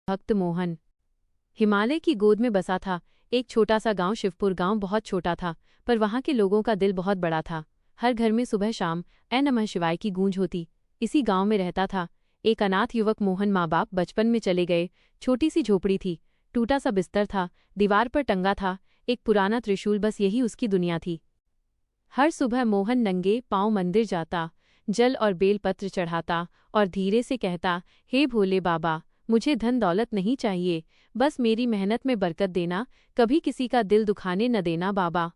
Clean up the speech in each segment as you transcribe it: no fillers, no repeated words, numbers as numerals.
भक्त मोहन हिमालय की गोद में बसा था। एक छोटा सा गांव शिवपुर गांव बहुत छोटा था, पर वहां के लोगों का दिल बहुत बड़ा था। हर घर में सुबह शाम ऐ नमः शिवाय की गूंज होती। इसी गांव में रहता था एक अनाथ युवक मोहन। माँ बाप बचपन में चले गए। छोटी सी झोपड़ी थी, टूटा सा बिस्तर था, दीवार पर टंगा था एक पुराना त्रिशूल, बस यही उसकी दुनिया थी। हर सुबह मोहन नंगे पांव मंदिर जाता, जल और बेलपत्र चढ़ाता और धीरे से कहता, हे भोले बाबा, मुझे धन दौलत नहीं चाहिए, बस मेरी मेहनत में बरकत देना, कभी किसी का दिल दुखाने न देना बाबा।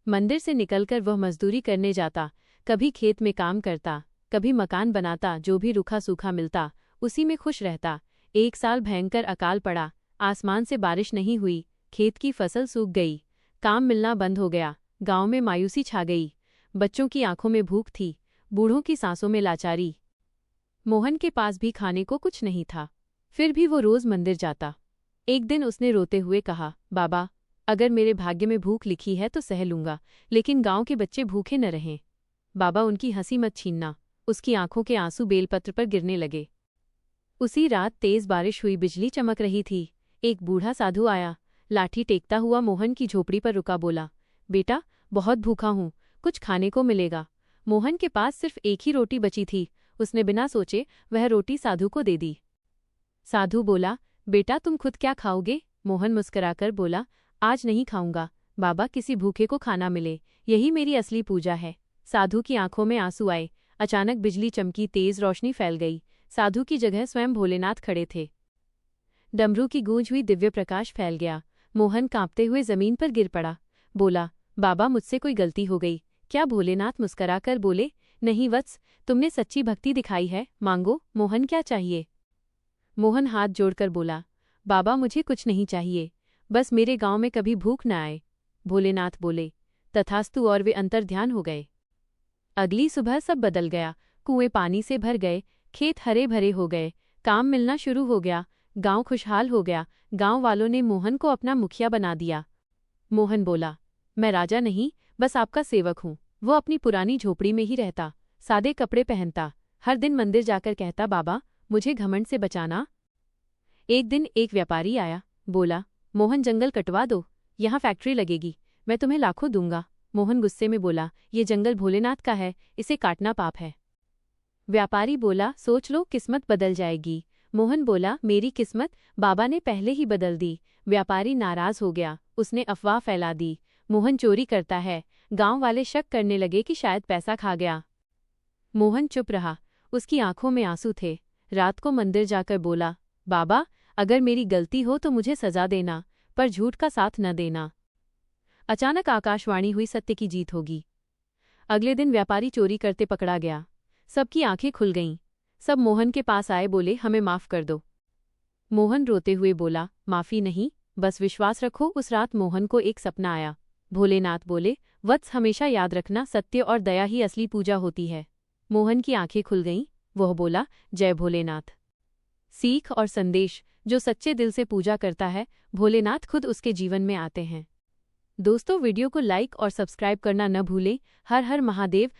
मंदिर से निकलकर वह मजदूरी करने जाता, कभी खेत में काम करता, कभी मकान बनाता, जो भी रूखा सूखा मिलता उसी में खुश रहता। एक साल भयंकर अकाल पड़ा, आसमान से बारिश नहीं हुई, खेत की फसल सूख गई, काम मिलना बंद हो गया, गांव में मायूसी छा गई। बच्चों की आंखों में भूख थी, बूढ़ों की सांसों में लाचारी। मोहन के पास भी खाने को कुछ नहीं था, फिर भी वो रोज मंदिर जाता। एक दिन उसने रोते हुए कहा, बाबा, अगर मेरे भाग्य में भूख लिखी है तो सह लूंगा, लेकिन गांव के बच्चे भूखे न रहें। बाबा, उनकी हंसी मत छीनना। उसकी आंखों के आंसू बेलपत्र पर गिरने लगे। उसी रात तेज बारिश हुई, बिजली चमक रही थी। एक बूढ़ा साधु आया, लाठी टेकता हुआ मोहन की झोपड़ी पर रुका, बोला, बेटा, बहुत भूखा हूं, कुछ खाने को मिलेगा। मोहन के पास सिर्फ एक ही रोटी बची थी। उसने बिना सोचे वह रोटी साधु को दे दी। साधु बोला, बेटा, तुम खुद क्या खाओगे? मोहन मुस्कुराकर बोला, आज नहीं खाऊंगा बाबा, किसी भूखे को खाना मिले, यही मेरी असली पूजा है। साधु की आंखों में आंसू आए। अचानक बिजली चमकी, तेज रोशनी फैल गई। साधु की जगह स्वयं भोलेनाथ खड़े थे। डमरू की गूंज हुई, दिव्य प्रकाश फैल गया। मोहन कांपते हुए जमीन पर गिर पड़ा, बोला, बाबा, मुझसे कोई गलती हो गई क्या? भोलेनाथ मुस्कुराकर बोले, नहीं वत्स, तुमने सच्ची भक्ति दिखाई है, मांगो। मोहन, क्या चाहिए? मोहन हाथ जोड़कर बोला, बाबा, मुझे कुछ नहीं चाहिए, बस मेरे गांव में कभी भूख न आए। भोलेनाथ बोले, तथास्तु, और वे अंतर्ध्यान हो गए। अगली सुबह सब बदल गया। कुएं पानी से भर गए, खेत हरे भरे हो गए, काम मिलना शुरू हो गया, गांव खुशहाल हो गया। गांव वालों ने मोहन को अपना मुखिया बना दिया। मोहन बोला, मैं राजा नहीं, बस आपका सेवक हूँ। वो अपनी पुरानी झोपड़ी में ही रहता, सादे कपड़े पहनता, हर दिन मंदिर जाकर कहता, बाबा, मुझे घमंड से बचाना। एक दिन एक व्यापारी आया, बोला, मोहन, जंगल कटवा दो, यहाँ फैक्ट्री लगेगी, मैं तुम्हें लाखों दूंगा। मोहन गुस्से में बोला, ये जंगल भोलेनाथ का है, इसे काटना पाप है। व्यापारी बोला, सोच लो, किस्मत बदल जाएगी। मोहन बोला, मेरी किस्मत बाबा ने पहले ही बदल दी। व्यापारी नाराज हो गया, उसने अफवाह फैला दी, मोहन चोरी करता है। गांव वाले शक करने लगे कि शायद पैसा खा गया। मोहन चुप रहा, उसकी आंखों में आंसू थे। रात को मंदिर जाकर बोला, बाबा, अगर मेरी गलती हो तो मुझे सजा देना, पर झूठ का साथ न देना। अचानक आकाशवाणी हुई, सत्य की जीत होगी। अगले दिन व्यापारी चोरी करते पकड़ा गया। सबकी आंखें खुल गईं। सब मोहन के पास आए, बोले, हमें माफ कर दो। मोहन रोते हुए बोला, माफी नहीं, बस विश्वास रखो। उस रात मोहन को एक सपना आया। भोलेनाथ बोले, वत्स, हमेशा याद रखना, सत्य और दया ही असली पूजा होती है। मोहन की आंखें खुल गईं। वह बोला, जय भोलेनाथ। सीख और संदेश, जो सच्चे दिल से पूजा करता है, भोलेनाथ खुद उसके जीवन में आते हैं। दोस्तों, वीडियो को लाइक और सब्सक्राइब करना न भूलें। हर हर महादेव।